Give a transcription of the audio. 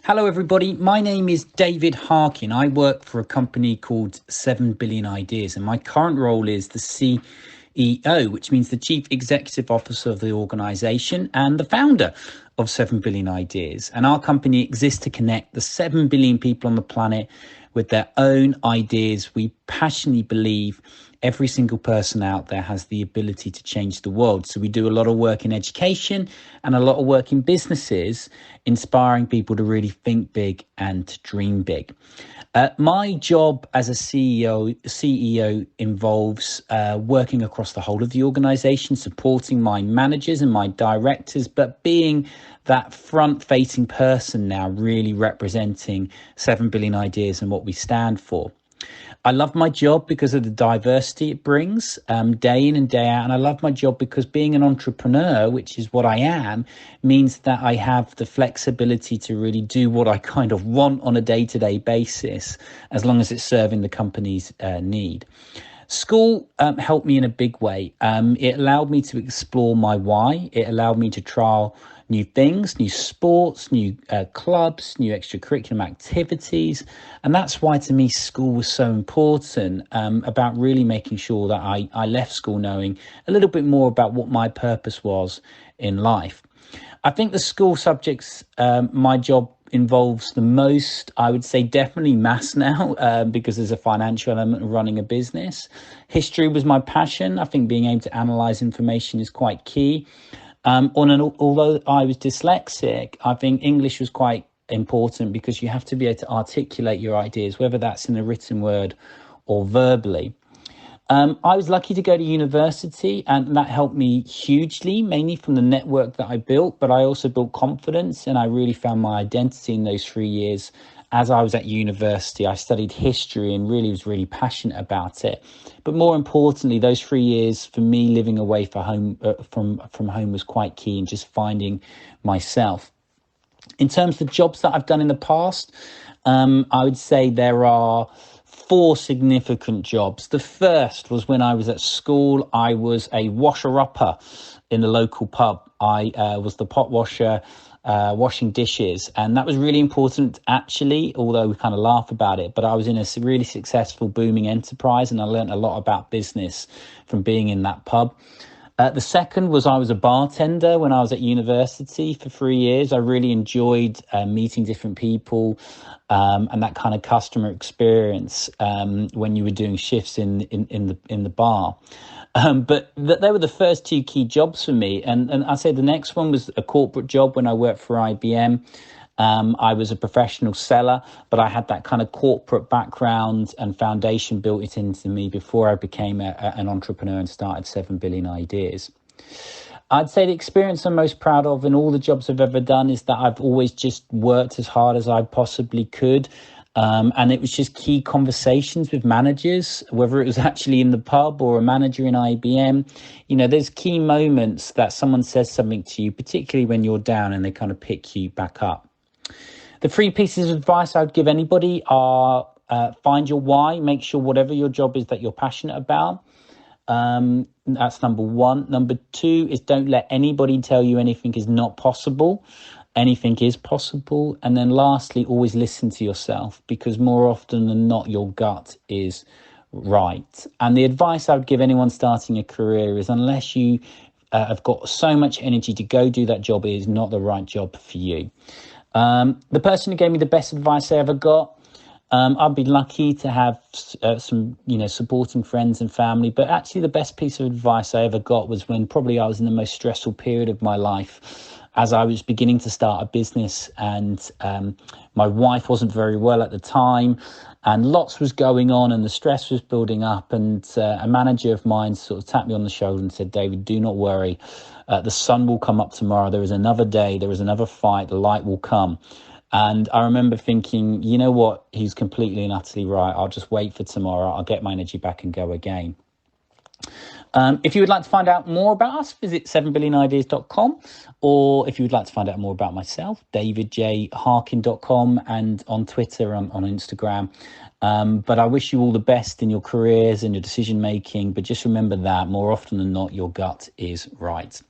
Hello, everybody. My name is David Harkin. I work for a company called 7 Billion Ideas, and my current role is the CEO, which means the Chief Executive Officer of the organization and the founder of 7 Billion Ideas. And our company exists to connect the 7 billion people on the planet with their own ideas. We passionately believe every single person out there has the ability to change the world. So we do a lot of work in education and a lot of work in businesses, inspiring people to really think big and to dream big. My job as a CEO involves working across the whole of the organization, supporting my managers and my directors, but being that front-facing person now, really representing 7 Billion Ideas and what we stand for. I love my job because of the diversity it brings day in and day out. And I love my job because being an entrepreneur, which is what I am, means that I have the flexibility to really do what I kind of want on a day-to-day basis, as long as it's serving the company's need. School helped me in a big way. It allowed me to explore my why. It allowed me to trial new things, new sports, new clubs, new extracurricular activities. And that's why, to me, school was so important, about really making sure that I left school knowing a little bit more about what my purpose was in life. I think the school subjects my job involves the most, I would say definitely maths now, because there's a financial element of running a business. History was my passion. I think being able to analyze information is quite key. Although I was dyslexic, I think English was quite important because you have to be able to articulate your ideas, whether that's in a written word or verbally. I was lucky to go to university, and that helped me hugely, mainly from the network that I built, but I also built confidence, and I really found my identity in those 3 years. As I was at university, I studied history and really was really passionate about it. But more importantly, those 3 years for me living away from home was quite key in just finding myself. In terms of the jobs that I've done in the past, I would say there are 4 significant jobs. The first was when I was at school. I was a washer-upper in the local pub. I was the pot washer, washing dishes, and that was really important, actually, although we kind of laugh about it. But I was in a really successful, booming enterprise, and I learned a lot about business from being in that pub. The second was I was a bartender when I was at university for 3 years. I really enjoyed meeting different people and that kind of customer experience when you were doing shifts in the bar. But they were the first 2 key jobs for me. And I'd say the next one was a corporate job when I worked for IBM. I was a professional seller, but I had that kind of corporate background and foundation built it into me before I became an entrepreneur and started 7 Billion Ideas. I'd say the experience I'm most proud of in all the jobs I've ever done is that I've always just worked as hard as I possibly could. And it was just key conversations with managers, whether it was actually in the pub or a manager in IBM. You know, there's key moments that someone says something to you, particularly when you're down, and they kind of pick you back up. The 3 pieces of advice I would give anybody are find your why, make sure whatever your job is that you're passionate about. That's number 1. Number 2 is don't let anybody tell you anything is not possible. Anything is possible. And then lastly, always listen to yourself, because more often than not, your gut is right. And the advice I would give anyone starting a career is, unless you have got so much energy to go do that job, it is not the right job for you. The person who gave me the best advice I ever got, I'd be lucky to have some, supporting friends and family. But actually, the best piece of advice I ever got was when probably I was in the most stressful period of my life, as I was beginning to start a business, and my wife wasn't very well at the time, and lots was going on, and the stress was building up. And a manager of mine sort of tapped me on the shoulder and said, "David, do not worry. The sun will come up tomorrow. There is another day. There is another fight. The light will come." And I remember thinking, you know what? He's completely and utterly right. I'll just wait for tomorrow. I'll get my energy back and go again. If you would like to find out more about us, visit 7billionideas.com. Or if you would like to find out more about myself, davidjharkin.com, and on Twitter, on Instagram. But I wish you all the best in your careers and your decision making. But just remember that more often than not, your gut is right.